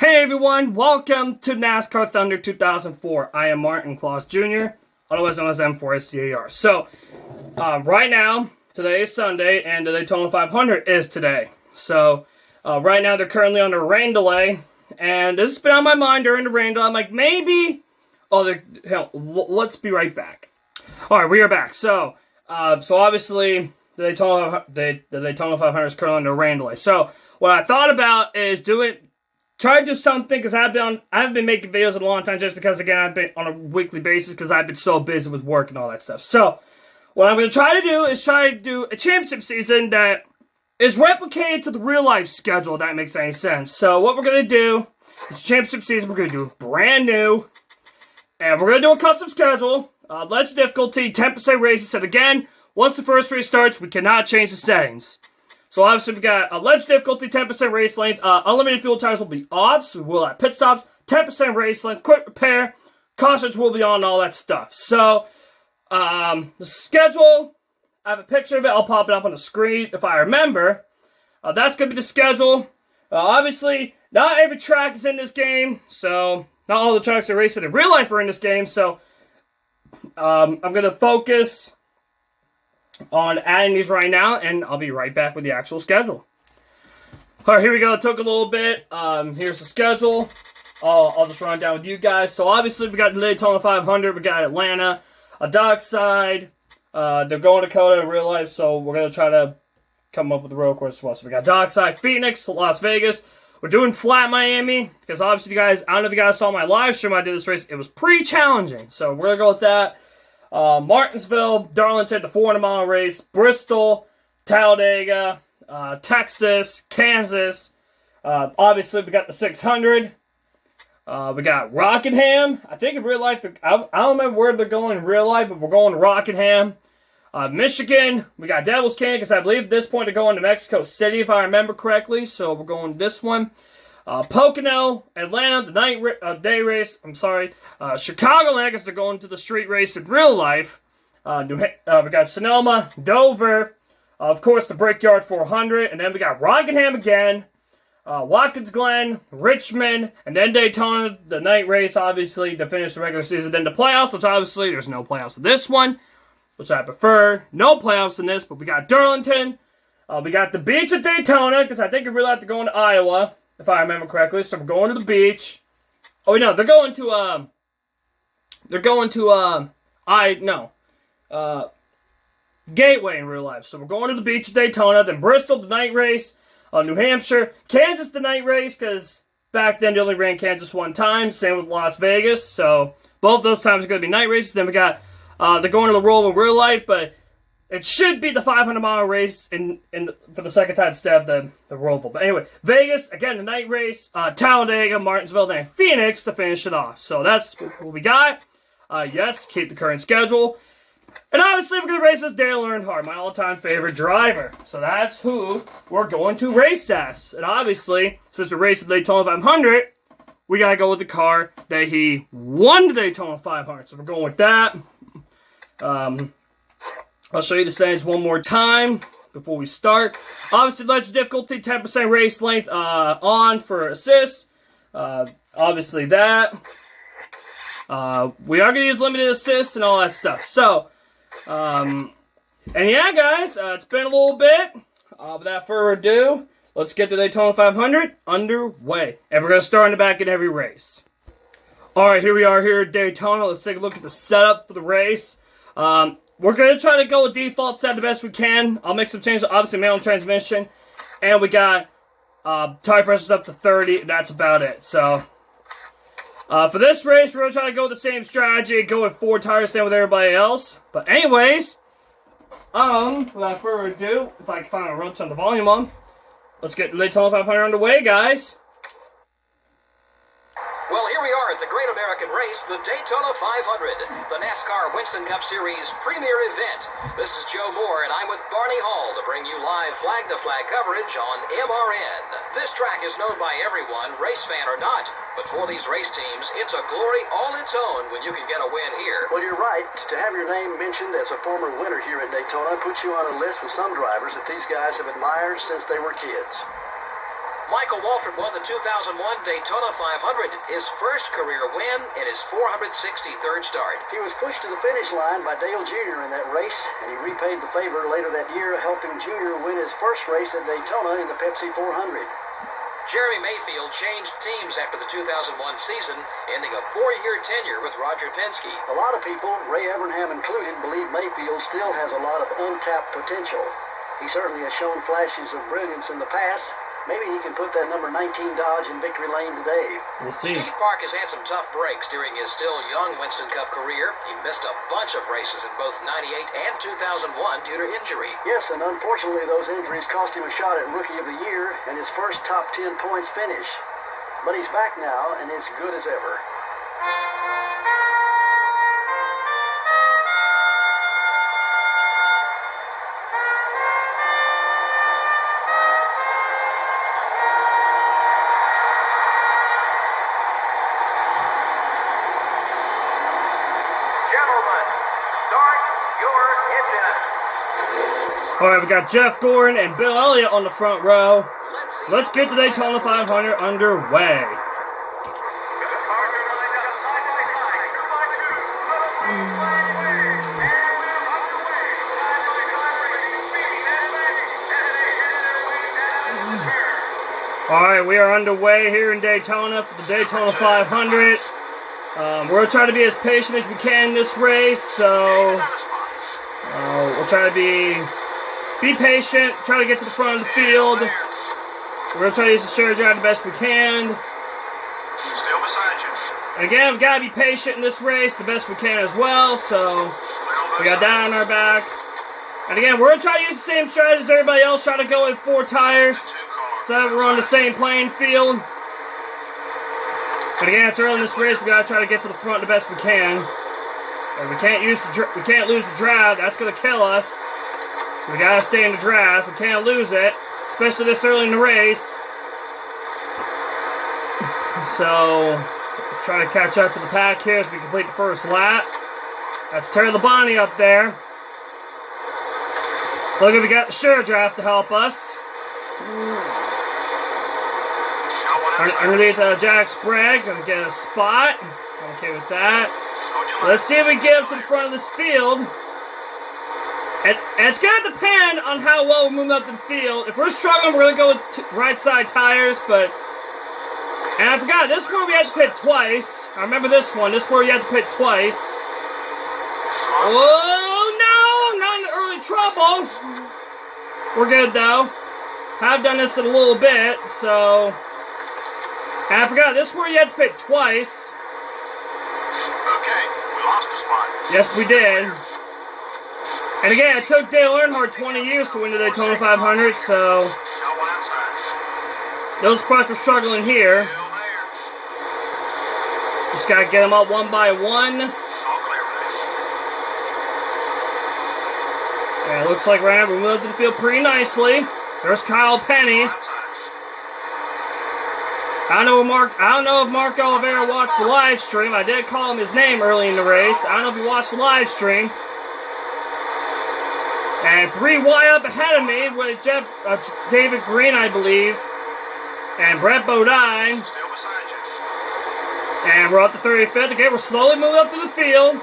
Hey everyone, welcome to NASCAR Thunder 2004. I am Martin Claus Jr., otherwise known as M4SCAR. So, right now, today is Sunday, and the Daytona 500 is today. So, right now they're currently under a rain delay, and this has been on my mind during the rain delay. I'm like, maybe... let's be right back. Alright, we are back. So obviously, the Daytona 500 is currently under a rain delay. So, what I thought about is try to do something, because I haven't been making videos in a long time, just because, again, I've been on a weekly basis, because I've been so busy with work and all that stuff. So, what I'm going to try to do is a championship season that is replicated to the real-life schedule, if that makes any sense. So, what we're going to do is championship season, we're going to do brand new, and we're going to do a custom schedule, ledge difficulty, 10% races, and again, once the first race starts, we cannot change the settings. So obviously we got a ledge difficulty, 10% race length, unlimited fuel tires will be off, so we'll have pit stops, 10% race length, quick repair, cautions will be on, all that stuff. So, the schedule, I have a picture of it, I'll pop it up on the screen if I remember. That's going to be the schedule. Obviously, not every track is in this game, so not all the tracks are racing in real life are in this game, so I'm going to focus on adding these right now, and I'll be right back with the actual schedule. Alright, here we go. It took a little bit. Here's the schedule. I'll just run it down with you guys. So obviously we got the Daytona 500, we got Atlanta, a Dockside, they're going to Dakota in real life, so we're going to try to come up with the road course as well. So we got Dockside, Phoenix, Las Vegas. We're doing flat Miami, because obviously I don't know if you guys saw my live stream I did this race. It was pretty challenging, so we're going to go with that. Martinsville, Darlington, the 400-mile race, Bristol, Talladega, Texas, Kansas. Obviously, we got the 600. We got Rockingham. I think in real life, I don't remember where they're going in real life, but we're going to Rockingham. Michigan, we got Devil's Canyon, because I believe at this point they're going to Mexico City, if I remember correctly. So we're going to this one. Pocono, Atlanta, the day race, Chicagoland, because they're going to the street race in real life. We got Sonoma, Dover, of course the Brickyard 400, and then we got Rockingham again, Watkins Glen, Richmond, and then Daytona, the night race, obviously, to finish the regular season. Then the playoffs, which obviously there's no playoffs in this one, which I prefer. No playoffs in this, but we got Darlington, we got the beach at Daytona, because I think we really have to go into Iowa, if I remember correctly. So we're going to the beach. Oh, no, they're going to, Gateway in real life. So we're going to the beach at Daytona, then Bristol, the night race, New Hampshire, Kansas, the night race, because back then they only ran Kansas one time, same with Las Vegas, so both those times are going to be night races. Then we got, they're going to the Roval in real life, but it should be the 500-mile race for the second time instead of the Roval. But anyway, Vegas, again, the night race, Talladega, Martinsville, then Phoenix to finish it off. So that's what we got. Yes, keep the current schedule. And obviously, we're going to race as Dale Earnhardt, my all-time favorite driver. So that's who we're going to race as. And obviously, since we're racing the Daytona 500, we got to go with the car that he won the Daytona 500. So we're going with that. I'll show you the settings one more time before we start. Obviously, ledge difficulty, 10% race length on for assists. Obviously that. We are going to use limited assists and all that stuff. So, and yeah, guys, it's been a little bit. Without further ado, let's get the Daytona 500 underway. And we're going to start in the back in every race. Alright, here we are here at Daytona. Let's take a look at the setup for the race. We're going to try to go with default set the best we can. I'll make some changes, obviously manual transmission. And we got tire pressures up to 30. That's about it. So, for this race, we're going to try to go with the same strategy. Go with 4 tires, same with everybody else. But anyways, without further ado, if I can find a road, turn the volume on. Let's get the Daytona 500 underway, guys. Well, here we are at the Great American Race, the Daytona 500, the Nascar Winston Cup Series premier event. This is Joe Moore, and I'm with Barney Hall to bring you live flag-to-flag coverage on MRN. This track is known by everyone, race fan or not, but for these race teams, it's a glory all its own when you can get a win here. Well, you're right. To have your name mentioned as a former winner here at Daytona puts you on a list with some drivers that these guys have admired since they were kids. Michael Waltrip won the 2001 Daytona 500, his first career win in his 463rd start. He was pushed to the finish line by Dale Jr. in that race, and he repaid the favor later that year, helping Jr. win his first race at Daytona in the Pepsi 400. Jeremy Mayfield changed teams after the 2001 season, ending a 4-year tenure with Roger Penske. A lot of people, Ray Evernham included, believe Mayfield still has a lot of untapped potential. He certainly has shown flashes of brilliance in the past. Maybe he can put that number 19 Dodge in victory lane today. We'll see. Steve Park has had some tough breaks during his still young Winston Cup career. He missed a bunch of races in both 98 and 2001 due to injury. Yes, and unfortunately those injuries cost him a shot at Rookie of the Year and his first top 10 points finish. But he's back now and as good as ever. All right, we got Jeff Gordon and Bill Elliott on the front row. Let's get the Daytona 500 underway. All right, we are underway here in Daytona for the Daytona 500. We're going to try to be as patient as we can in this race, so we'll try to be patient, try to get to the front of the field. We're going to try to use the share drive the best we can. Still beside you. And again, we've got to be patient in this race the best we can as well, so we got that on our back. And again, we're going to try to use the same strategy as everybody else, try to go with 4 tires so that we're on the same playing field. But again, it's early in this race, we got to try to get to the front the best we can. And we can't lose the drive, that's going to kill us. So we gotta stay in the draft. We can't lose it, especially this early in the race. So we'll try to catch up to the pack here as we complete the first lap. That's Terry Labonte up there. Look, we got the share draft to help us. Underneath Jack Sprague, gonna get a spot. I'm okay with that. Let's see if we get up to the front of this field. And it's going to depend on how well we move up to the field. If we're struggling, we're going to go with right side tires, but... And I forgot, this is where we had to pit twice. I remember this one. This is where you had to pit twice. Oh, no! Not in early trouble. We're good, though. I've done this in a little bit, so... And I forgot, this is where you had to pit twice. Okay, we lost a spot. Yes, we did. And again, it took Dale Earnhardt 20 years to win the Daytona 500, so those spots were struggling here. Just gotta get them up one by one. And it looks like right now we moved to the field pretty nicely. There's Kyle Penny. I don't know if Mark Oliveira watched the live stream. I did call him his name early in the race. I don't know if he watched the live stream. And 3 wide up ahead of me with David Green, I believe, and Brett Bodine. Still beside you. And we're up to 35th. Okay, we're slowly moving up to the field.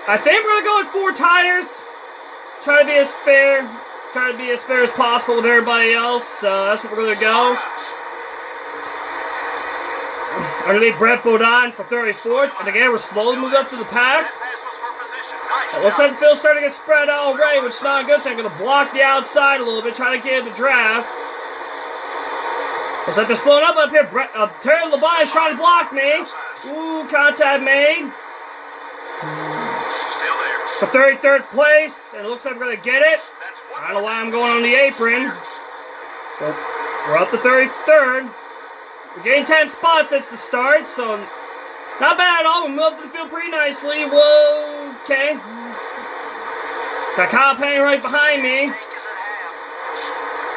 I think we're gonna go with 4 tires. Try to be as fair as possible with everybody else. So that's what we're gonna go. Underneath Brett Bodine for 34th. And again, we're slowly moving up to the pack. It looks like the field's starting to get spread out already, which is not a good thing. Going to block the outside a little bit, trying to get in the draft. Looks like they're slowing up here. Terry Labonte is trying to block me. Ooh, contact made. Still there. For 33rd place, and it looks like we're going to get it. I don't know why I'm going on the apron. But we're up to 33rd. We gained 10 spots since the start, so not bad at all. We moved to the field pretty nicely. Whoa, okay. Got Kyle Penny right behind me.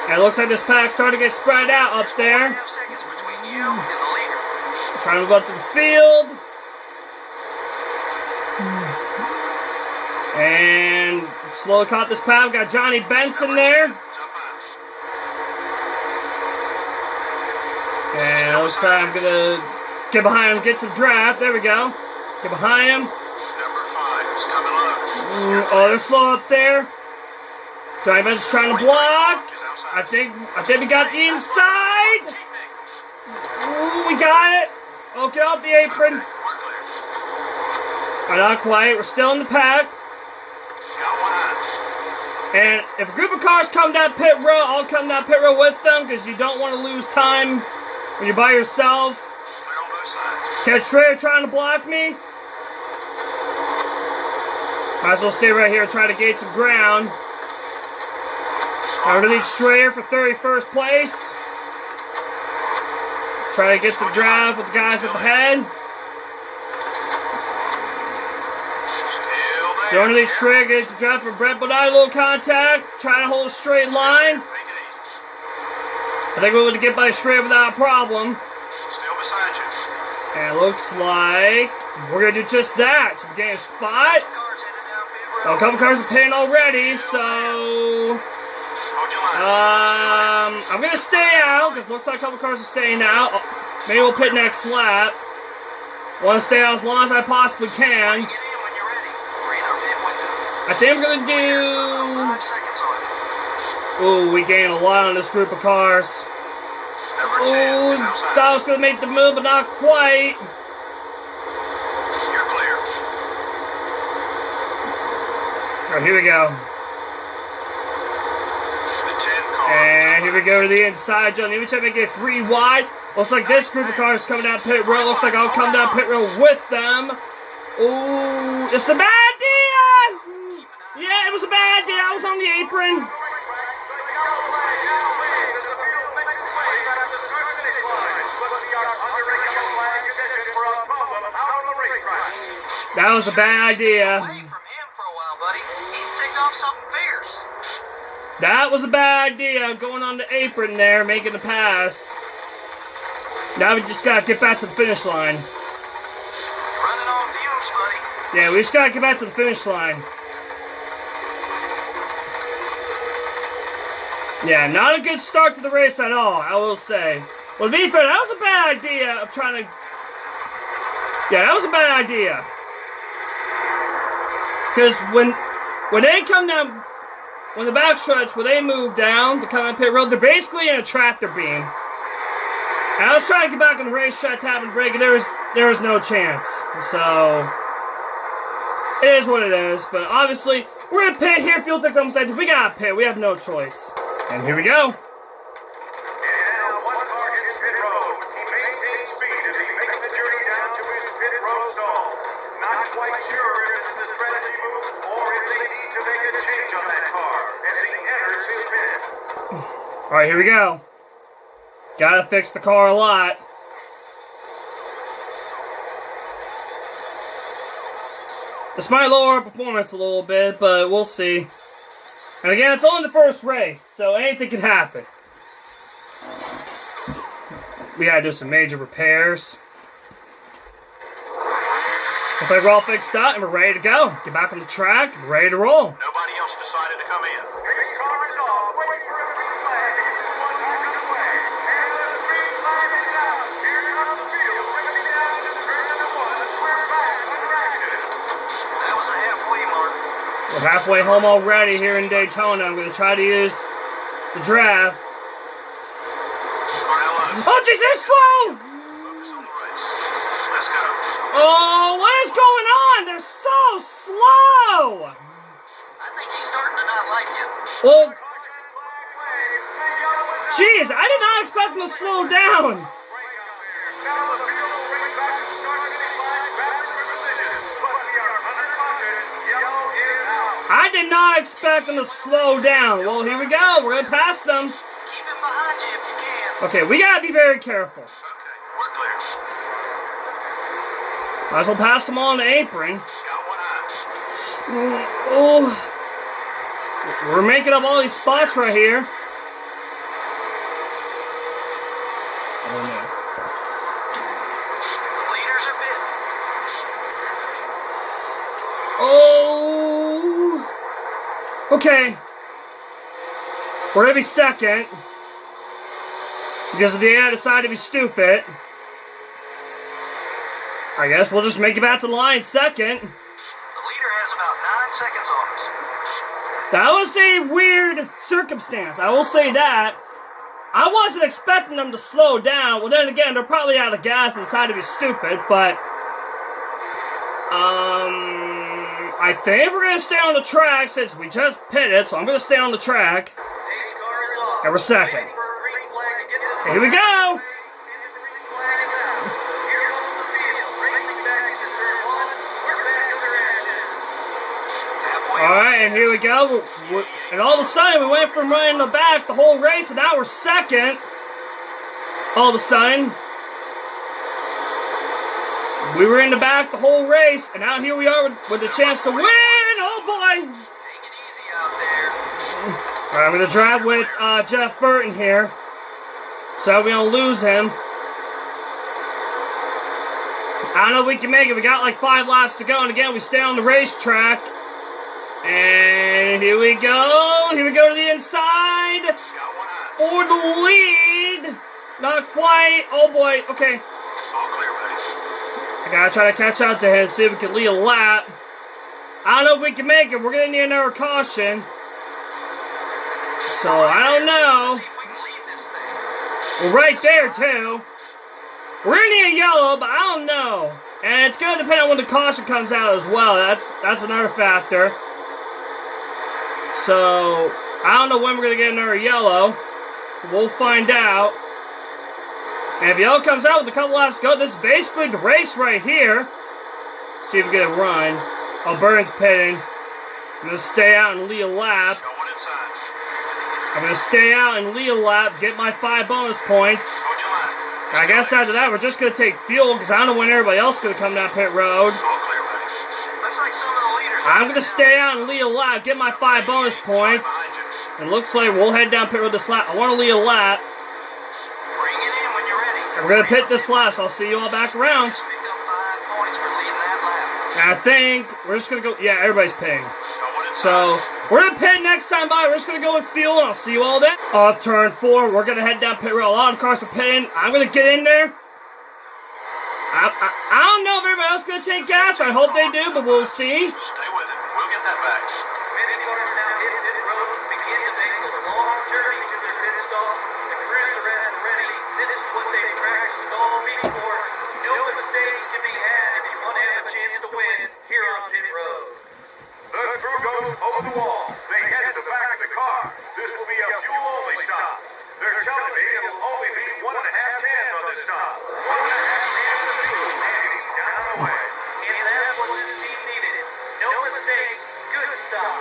And it looks like this pack's starting to get spread out up there. Trying to move up to the field. And slowly caught this pack. Got Johnny Benson there. And it looks like I'm gonna get behind him, get some draft. There we go. Get behind him. Number 5 is coming low. Oh, they're slow up there. Johnny Ben's trying to block. I think we got the inside. Ooh, we got it. Oh, get off the apron. We're clear. Oh, not quite. We're still in the pack. Got one eye. And if a group of cars come down pit row, I'll come down pit row with them because you don't want to lose time when you're by yourself. Clear on both sides. Catch Schrader trying to block me. Might as well stay right here and try to gain some ground. Underneath Schrader for 31st place. Try to get some drive with the guys up ahead. So underneath Schrader, get some drive for Brett, but not a little contact. Trying to hold a straight line. I think we're going to get by Schrader without a problem. Still beside you. And it looks like we're going to do just that. So we're getting a spot. Oh, a couple cars are pitting already, so Hold your line. I'm going to stay out because it looks like a couple cars are staying out. Oh, maybe we'll pit next lap. Want to stay out as long as I possibly can. Get in when you're ready. Green or pit window. I think I'm going to do... 5 seconds on it. Ooh, we gained a lot on this group of cars. Number 10 Ooh, is outside. thought I was going to make the move, but not quite. You're clear. All right, here we go. The 10 car. And here we go to the inside, John. Even check I get 3 wide. Looks like this group of cars coming down pit row. Looks like I'll come down pit row with them. Ooh, it's a bad idea! Yeah, it was a bad idea. I was on the apron. That was a bad idea. Away from him for a while, buddy. He's ticked off something fierce. That was a bad idea, going on the apron there, making the pass. Now we just gotta get back to the finish line. Running on fumes, buddy. Yeah, we just gotta get back to the finish line. Yeah, not a good start to the race at all, I will say. Well, to be fair, that was a bad idea of trying to... Yeah, that was a bad idea. Because when they come down... When the backstretch, when they move down to come on pit road, they're basically in a tractor beam. And I was trying to get back on the racetrack, tapping the brake, and there was no chance. So, it is what it is. But obviously, we're in pit here. Fuel Tech's almost said, we got pit. We have no choice. And here we go. And now one car hits pit road. He maintains speed as he makes the journey down to his pit road stall. Not quite sure if this is a strategy move or if they need to make a change on that car as he enters his pit. Alright, here we go. Gotta fix the car a lot. This might lower our performance a little bit, but we'll see. And again, it's only the first race, so anything can happen. We gotta do some major repairs. Looks like we're all fixed up and we're ready to go. Get back on the track, and ready to roll. Nobody else decided to come in. His car is off. Wait for him to be flagged. He's one back underway. And the green flag is out. Here comes the field. Racing down to turn number 1. We're back under action. That was a halfway mark. We're halfway home already here in Daytona. I'm going to try to use the draft. Oh, jeez, they're slow! Focus on the race. Let's go. Oh, what is going on? They're so slow! I think he's starting to not like you. Well, jeez, I did not expect them to slow down. I did not expect them to slow down. Well, here we go. We're going to pass them. Keep him behind you if you can. Okay, we got to be very careful. Okay, we're clear. Might as well pass them on the apron. Got one eye. Oh, we're making up all these spots right here. Oh, no. The leaders are bitten. Oh, okay. We're every second. Because if the AI decide to be stupid, I guess we'll just make it back to the line second. The leader has about 9 seconds on us. That was a weird circumstance, I will say that. I wasn't expecting them to slow down. Well, then again, they're probably out of gas and decided to be stupid, but I think we're going to stay on the track since we just pitted, so I'm going to stay on the track. And we're second. Here we go! Alright, and here we go. And all of a sudden, we went from running in the back the whole race, and now we're second. All of a sudden, we were in the back the whole race, and now here we are with a chance to win. Oh boy! Take it easy out there. Alright, I'm going to drive with Jeff Burton here. So we're going to lose him. I don't know if we can make it. We got like 5 laps to go, and again, we stay on the racetrack. And here we go. Here we go to the inside for the lead. Not quite. Oh boy. Okay. I gotta try to catch up to him, see if we can lead a lap. I don't know if we can make it. We're gonna need another caution. So I don't know. We're right there too. We're gonna need a yellow, but I don't know. And it's gonna depend on when the caution comes out as well. That's another factor. So, I don't know when we're going to get another yellow. We'll find out. And if yellow comes out with a couple laps to go, this is basically the race right here. See if we get a run. Oh, Burns pitting. I'm going to stay out and lead a lap. I'm going to stay out and lead a lap, get my 5 bonus points. I guess after that, we're just going to take fuel, because I don't know when everybody else is going to come down pit road. I'm going to stay out and lead a lap, get my 5 bonus points. It looks like we'll head down pit road this lap. I want to lead a lap. Bring it in when you're ready. And we're going to pit this lap, so I'll see you all back around. Just picked up 5 points for leading that lap. And I think we're just going to go... Yeah, everybody's pitting. So, we're going to pit next time by. We're just going to go with fuel, and I'll see you all then. Off turn 4, we're going to head down pit road. A lot of cars are pitting. I'm going to get in there. I don't know if everybody else is going to take gas. I hope they do, but we'll see. Stay with it. We'll get that back. Many cars now hit pit road and begin to make a long journey to their pit stop. The crews are at the ready. This is what they've practiced all week for. No mistakes can be had if you want to have a chance to win here on pit road. The crew goes over the wall. They head to the back of the car. This will be a fuel-only stop. They're telling me it'll only be 1.5 cans on this stop. 1.5 cans of fuel, and he's down the way. And that's what this team needed. No mistakes, good stop.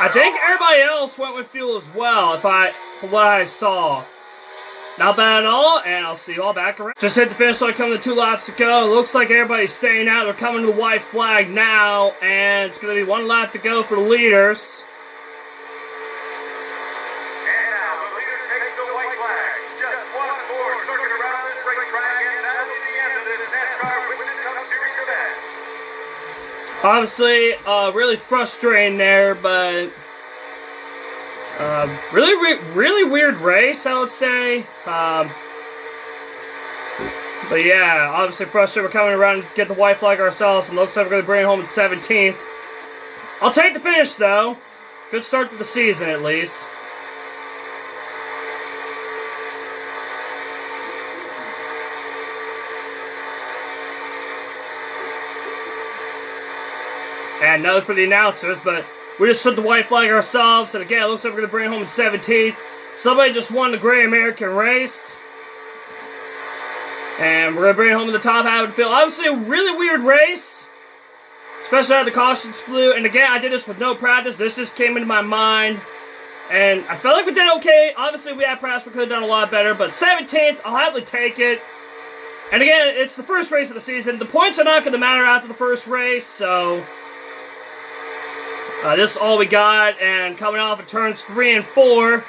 I think everybody else went with fuel as well, from what I saw. Not bad at all, and I'll see you all back around. Just hit the finish line, coming to 2 laps to go. It looks like everybody's staying out. They're coming to the white flag now, and it's going to be 1 lap to go for the leaders. And now the leader takes the white flag. Just 1 more circuit around this racetrack, and that'll be the end of this NASCAR Winston Cup Series event. Obviously, really frustrating there, but really weird race, I would say. But yeah, obviously frustrated. We're coming around to get the white flag ourselves, and looks like we're going to bring it home in 17th. I'll take the finish, though. Good start to the season, at least. And another for the announcers, but we just took the white flag ourselves, and again, it looks like we're going to bring it home in 17th. Somebody just won the Great American Race. And we're going to bring it home to the top half of the field. Obviously, a really weird race, especially how the cautions flew. And again, I did this with no practice. This just came into my mind. And I felt like we did okay. Obviously, we had practice. We could have done a lot better. But 17th, I'll happily take it. And again, it's the first race of the season. The points are not going to matter after the first race, so... this is all we got, and coming off of turns 3 and 4,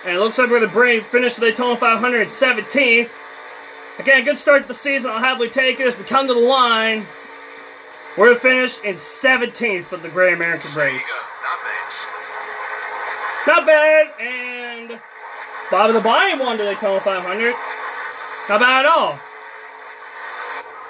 and it looks like we're going to finish the Daytona 500 in 17th. Again, good start to the season. I'll happily take it as we come to the line. We're going to finish in 17th of the Great American Race. Not bad. Not bad, and Bobby the Blind won the Daytona 500. Not bad at all.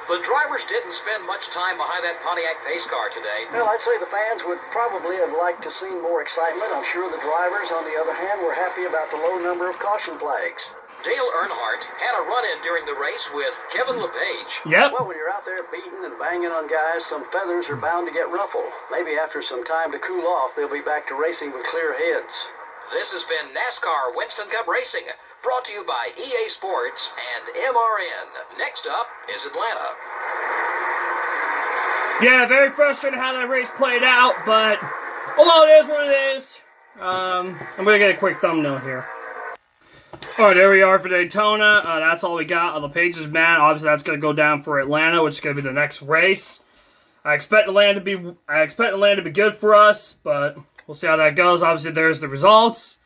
The drivers didn't spend much time behind that Pontiac pace car today. Well, I'd say the fans would probably have liked to see more excitement. I'm sure the drivers, on the other hand, were happy about the low number of caution flags. Dale Earnhardt had a run-in during the race with Kevin LePage. Yep. Well, when you're out there beating and banging on guys, some feathers are bound to get ruffled. Maybe after some time to cool off, they'll be back to racing with clear heads. This has been NASCAR Winston Cup Racing, brought to you by EA Sports and MRN. Next up is Atlanta. Yeah, very frustrating how that race played out, but oh well, it is what it is. I'm gonna get a quick thumbnail here. Alright, there we are for Daytona. That's all we got on the pages, man. Obviously, that's gonna go down for Atlanta, which is gonna be the next race. I expect Atlanta to be good for us, but we'll see how that goes. Obviously, there's the results.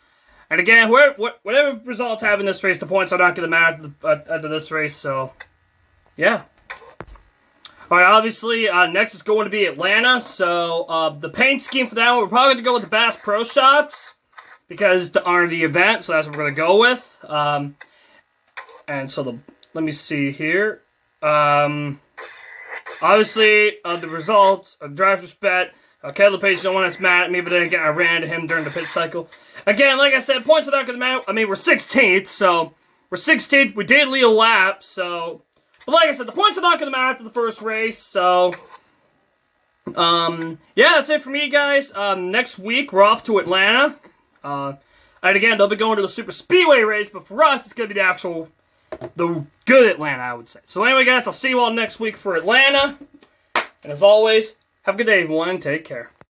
And again, whatever results have in this race, the points are not going to matter after this race. So, yeah. All right, obviously, next is going to be Atlanta. So, the paint scheme for that one, we're probably going to go with the Bass Pro Shops because to honor the event. So, that's what we're going to go with. And so, let me see here. Obviously, the results, driver's respect. Caleb Page is the one that's mad at me, but then again, I ran into him during the pit cycle. Again, like I said, points are not going to matter. I mean, we're 16th, so we're 16th. We did lead a lap, so... But like I said, the points are not going to matter after the first race, so... Yeah, that's it for me, guys. Next week, we're off to Atlanta. And again, they'll be going to the Super Speedway race, but for us, it's going to be the good Atlanta, I would say. So anyway, guys, I'll see you all next week for Atlanta. And as always... Have a good day, everyone, and take care.